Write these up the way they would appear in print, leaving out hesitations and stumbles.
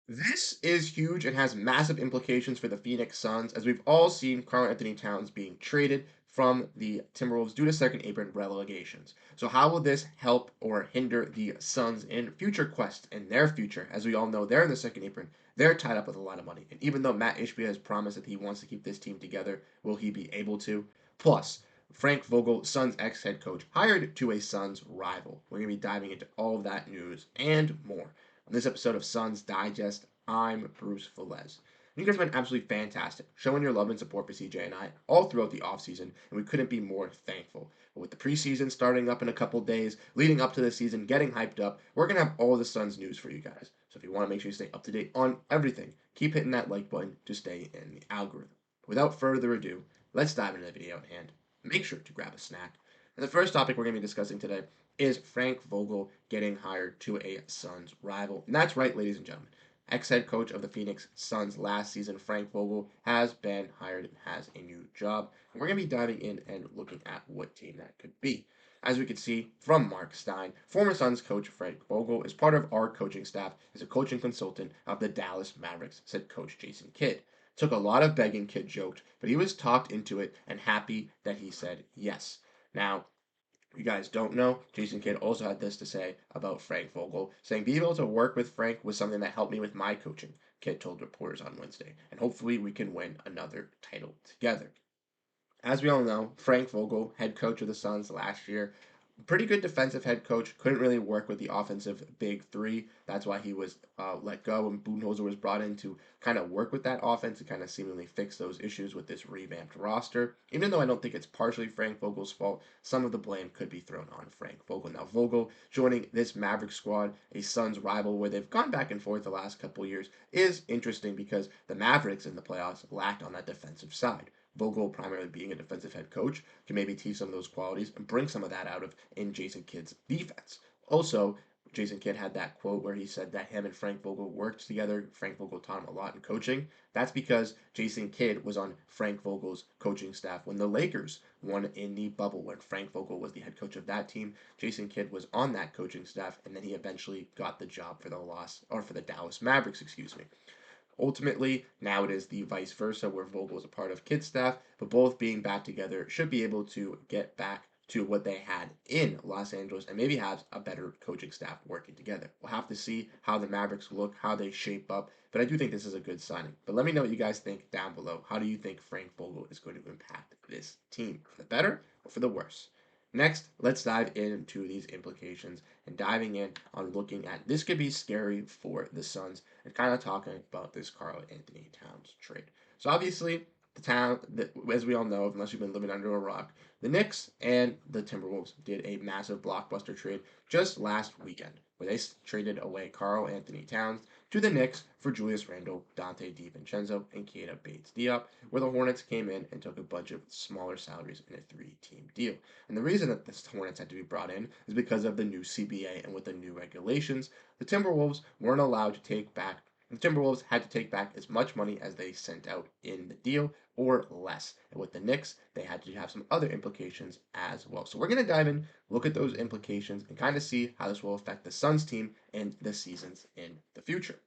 This is huge and has massive implications for the Phoenix Suns, as we've all seen Karl Anthony Towns being traded from the Timberwolves due to second apron relegations. So, how will this help or hinder the Suns in future quests in their future? As we all know, they're in the second apron, they're tied up with a lot of money. And even though Matt Ishbia has promised that he wants to keep this team together, will he be able to? Plus, Frank Vogel, Suns ex head coach, hired to a Suns rival. We're going to be diving into all of that news and more. On this episode of Suns Digest, I'm Bruce Velez. You guys have been absolutely fantastic, showing your love and support for CJ and I all throughout the offseason, and we couldn't be more thankful. But with the preseason starting up in a couple days, leading up to the season, getting hyped up, we're going to have all the Suns news for you guys. So if you want to make sure you stay up to date on everything, keep hitting that like button to stay in the algorithm. Without further ado, let's dive into the video at hand. Make sure to grab a snack. And the first topic we're going to be discussing today is Frank Vogel getting hired to a Suns rival. And that's right, ladies and gentlemen. Ex-head coach of the Phoenix Suns last season, Frank Vogel, has been hired and has a new job. And we're going to be diving in and looking at what team that could be. As we can see from Mark Stein, former Suns coach Frank Vogel is part of our coaching staff as a coaching consultant of the Dallas Mavericks, said Coach Jason Kidd. Took a lot of begging, Kidd joked, but he was talked into it and happy that he said yes. Now, you guys don't know, Jason Kidd also had this to say about Frank Vogel, saying, being able to work with Frank was something that helped me with my coaching, Kidd told reporters on Wednesday, and hopefully we can win another title together. As we all know, Frank Vogel, head coach of the Suns last year, pretty good defensive head coach. Couldn't really work with the offensive big three. That's why he was let go, and Budenholzer was brought in to kind of work with that offense and kind of seemingly fix those issues with this revamped roster. Even though I don't think it's partially Frank Vogel's fault, some of the blame could be thrown on Frank Vogel. Now, Vogel joining this Maverick squad, a Suns rival where they've gone back and forth the last couple years, is interesting because the Mavericks in the playoffs lacked on that defensive side. Vogel, primarily being a defensive head coach, can maybe teach some of those qualities and bring some of that out of in Jason Kidd's defense. Also, Jason Kidd had that quote where he said that him and Frank Vogel worked together. Frank Vogel taught him a lot in coaching. That's because Jason Kidd was on Frank Vogel's coaching staff when the Lakers won in the bubble, when Frank Vogel was the head coach of that team. Jason Kidd was on that coaching staff, and then he eventually got the job for the Dallas Mavericks, excuse me. Ultimately, now it is the vice versa, where Vogel is a part of Kidd's staff, but both being back together should be able to get back to what they had in Los Angeles and maybe have a better coaching staff working together. We'll have to see how the Mavericks look, how they shape up, but I do think this is a good signing. But let me know what you guys think down below. How do you think Frank Vogel is going to impact this team? For the better or for the worse? Next, let's dive into these implications and diving in on looking at this could be scary for the Suns and kind of talking about this Karl Anthony Towns trade. So obviously, as we all know, unless you've been living under a rock, the Knicks and the Timberwolves did a massive blockbuster trade just last weekend, where they traded away Karl Anthony Towns to the Knicks for Julius Randle, Dante DiVincenzo, and Keita Bates-Diop, where the Hornets came in and took a bunch of smaller salaries in a three-team deal. And the reason that the Hornets had to be brought in is because of the new CBA and with the new regulations, the Timberwolves weren't allowed to take back. The Timberwolves had to take back as much money as they sent out in the deal or less. And with the Knicks, they had to have some other implications as well. So we're going to dive in, look at those implications, and kind of see how this will affect the Suns team and the seasons in the future.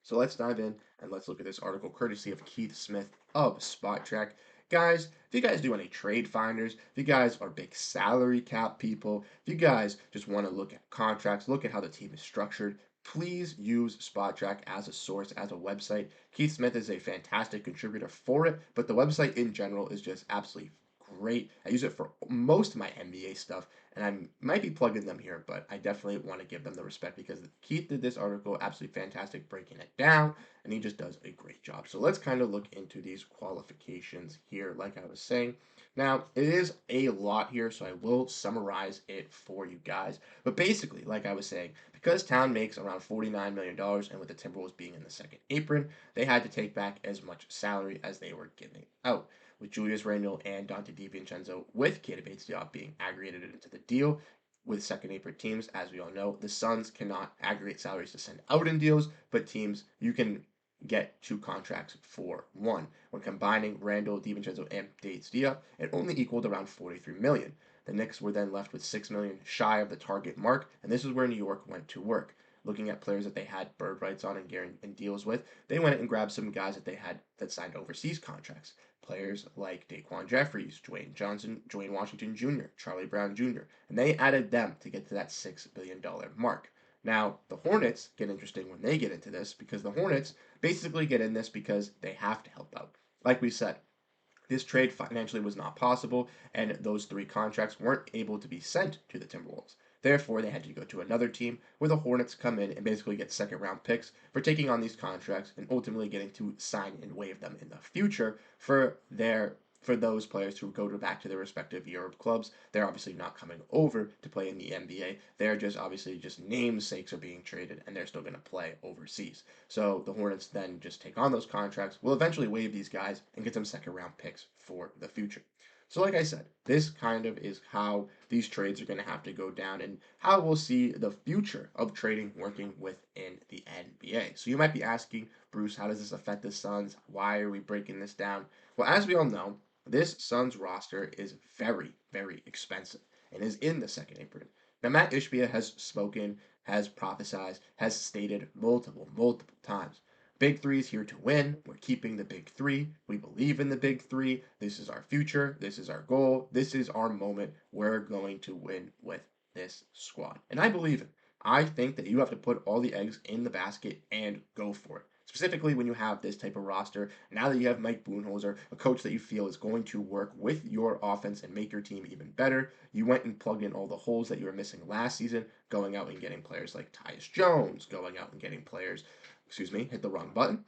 So let's dive in and let's look at this article courtesy of Keith Smith of Spot Track. Guys, if you guys do any trade finders, if you guys are big salary cap people, if you guys just want to look at contracts, look at how the team is structured, please use Spot Track as a source, as a website. Keith Smith is a fantastic contributor for it, but the website in general is just absolutely great. I use it for most of my NBA stuff, and I might be plugging them here, but I definitely want to give them the respect because Keith did this article absolutely fantastic breaking it down, and he just does a great job. So let's kind of look into these qualifications here, like I was saying. Now, it is a lot here, so I will summarize it for you guys. But basically, like I was saying, because Town makes around $49 million, and with the Timberwolves being in the second apron, they had to take back as much salary as they were giving out with Julius Randle and Dante DiVincenzo, with Keita Bates-Diop being aggregated into the deal with second apron teams. As we all know, the Suns cannot aggregate salaries to send out in deals, but teams, you can get two contracts for one. When combining Randle, DiVincenzo, and Bates-Diop, it only equaled around $43 million. The Knicks were then left with $6 million shy of the target mark, and this is where New York went to work. looking at players that they had bird rights on and deals with, they went and grabbed some guys that they had that signed overseas contracts. Players like Daquan Jeffries, Dwayne Washington Jr., Charlie Brown Jr., and they added them to get to that $6 billion mark. Now, the Hornets get interesting when they get into this because the Hornets basically get in this because they have to help out. Like we said, this trade financially was not possible, and those three contracts weren't able to be sent to the Timberwolves. Therefore, they had to go to another team where the Hornets come in and basically get second round picks for taking on these contracts and ultimately getting to sign and waive them in the future for those players who go back to their respective Europe clubs. They're obviously not coming over to play in the NBA. They're just obviously just namesakes are being traded and they're still going to play overseas. So the Hornets then just take on those contracts, will eventually waive these guys and get some second round picks for the future. So, like I said, this kind of is how these trades are going to have to go down and how we'll see the future of trading working within the NBA. So, you might be asking, Bruce, how does this affect the Suns? Why are we breaking this down? Well, as we all know, this Suns roster is very, very expensive and is in the second apron. Now, Matt Ishbia has spoken, has prophesied, has stated multiple times. Big Three is here to win. We're keeping the Big Three. We believe in the Big Three. This is our future. This is our goal. This is our moment. We're going to win with this squad. And I believe it. I think that you have to put all the eggs in the basket and go for it. Specifically, when you have this type of roster, now that you have Mike Budenholzer, a coach that you feel is going to work with your offense and make your team even better, you went and plugged in all the holes that you were missing last season, going out and getting players like Tyus Jones, going out and getting players hit the wrong button.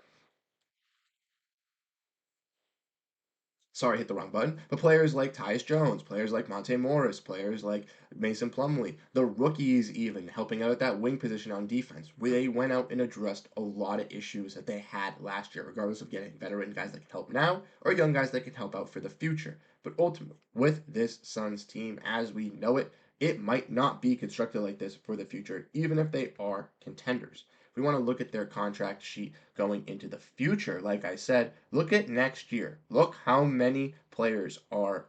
Sorry, hit the wrong button. But players like Tyus Jones, players like Monte Morris, players like Mason Plumlee, the rookies even helping out at that wing position on defense, where they went out and addressed a lot of issues that they had last year, regardless of getting veteran guys that can help now or young guys that can help out for the future. But ultimately, with this Suns team as we know it, it might not be constructed like this for the future, even if they are contenders. If we want to look at their contract sheet going into the future, like I said, look at next year. Look how many players are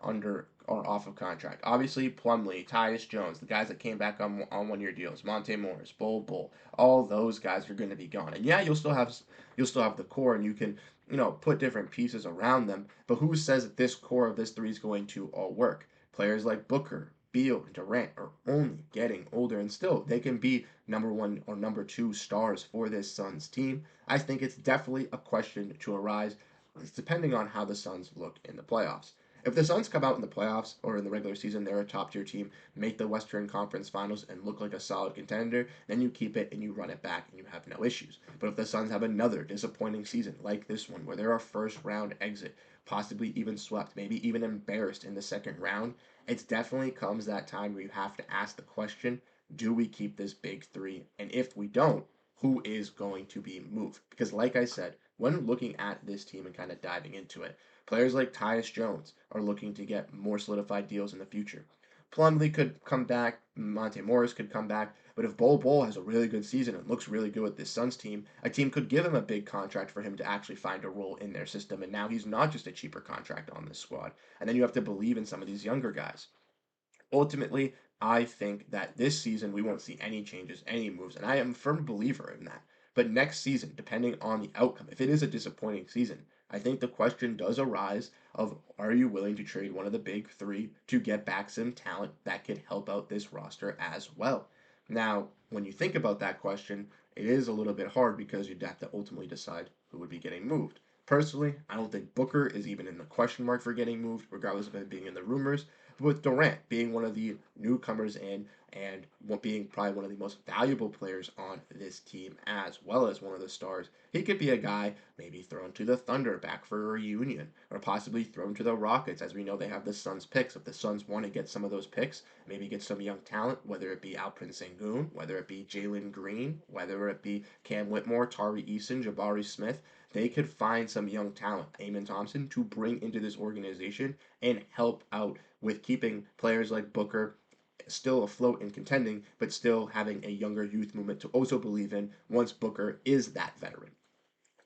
off of contract. Obviously, Plumlee, Tyus Jones, the guys that came back on 1 year deals, Monte Morris, Bull, all those guys are going to be gone. And yeah, you'll still have the core, and you can put different pieces around them. But who says that this core of this three is going to all work? Players like Booker, Beal, and Durant are only getting older, and still they can be number one or number two stars for this Suns team. I think it's definitely a question to arise, depending on how the Suns look in the playoffs. If the Suns come out in the playoffs or in the regular season, they're a top tier team, make the Western Conference Finals, and look like a solid contender, then you keep it and you run it back and you have no issues. But if the Suns have another disappointing season like this one, where they're a first round exit, possibly even swept, maybe even embarrassed in the second round, it definitely comes that time where you have to ask the question, do we keep this big three? And if we don't, who is going to be moved? Because, like I said, when looking at this team and kind of diving into it, players like Tyus Jones are looking to get more solidified deals in the future. Plumlee could come back, Monte Morris could come back, but if Bol has a really good season and looks really good with this Suns team, a team could give him a big contract for him to actually find a role in their system, and now he's not just a cheaper contract on this squad. And then you have to believe in some of these younger guys. Ultimately, I think that this season we won't see any changes, any moves, and I am a firm believer in that. But next season, depending on the outcome, if it is a disappointing season, I think the question does arise of are you willing to trade one of the big three to get back some talent that could help out this roster as well? Now, when you think about that question, it is a little bit hard because you'd have to ultimately decide who would be getting moved. Personally, I don't think Booker is even in the question mark for getting moved, regardless of him being in the rumors with Durant being one of the newcomers in and being probably one of the most valuable players on this team as well as one of the stars. He could be a guy maybe thrown to the Thunder back for a reunion or possibly thrown to the Rockets as we know they have the Suns picks. If the Suns want to get some of those picks, maybe get some young talent, whether it be Alprin Sengun, whether it be Jalen Green, whether it be Cam Whitmore, Tari Eason, Jabari Smith, they could find some young talent, Amon Thompson, to bring into this organization and help out with keeping players like Booker still afloat and contending, but still having a younger youth movement to also believe in once Booker is that veteran.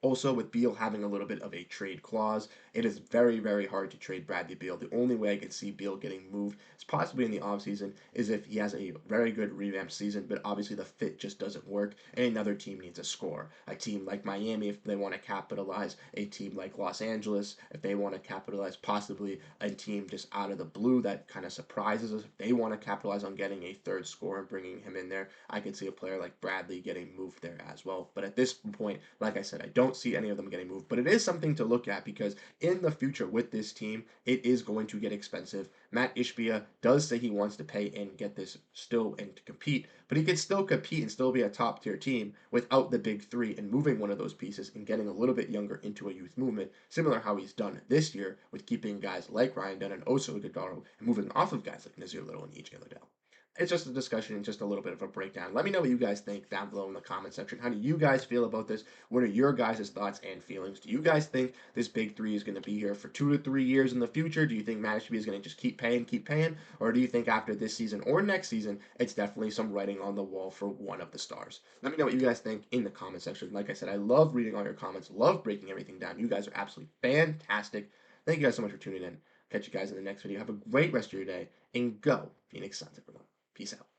Also, with Beal having a little bit of a trade clause, it is very, very hard to trade Bradley Beal. The only way I could see Beal getting moved is possibly in the offseason is if he has a very good revamped season, but obviously the fit just doesn't work, and another team needs a score. A team like Miami, if they want to capitalize, a team like Los Angeles, if they want to capitalize, possibly a team just out of the blue that kind of surprises us, if they want to capitalize on getting a third scorer and bringing him in there, I could see a player like Bradley getting moved there as well. But at this point, like I said, I don't see any of them getting moved, but it is something to look at because in the future with this team, it is going to get expensive. Matt Ishbia does say he wants to pay and get this still and to compete, but he could still compete and still be a top tier team without the big three and moving one of those pieces and getting a little bit younger into a youth movement, similar how he's done this year with keeping guys like Ryan Dunn and Oso Ighodaro and moving off of guys like Nazir Little and EJ Liddell. It's just a discussion and just a little bit of a breakdown. Let me know what you guys think down below in the comment section. How do you guys feel about this? What are your guys' thoughts and feelings? Do you guys think this big three is going to be here for 2 to 3 years in the future? Do you think Matt Ishbia is going to just keep paying? Or do you think after this season or next season, it's definitely some writing on the wall for one of the stars? Let me know what you guys think in the comment section. Like I said, I love reading all your comments, love breaking everything down. You guys are absolutely fantastic. Thank you guys so much for tuning in. Catch you guys in the next video. Have a great rest of your day and go Phoenix Suns, everyone. Peace out.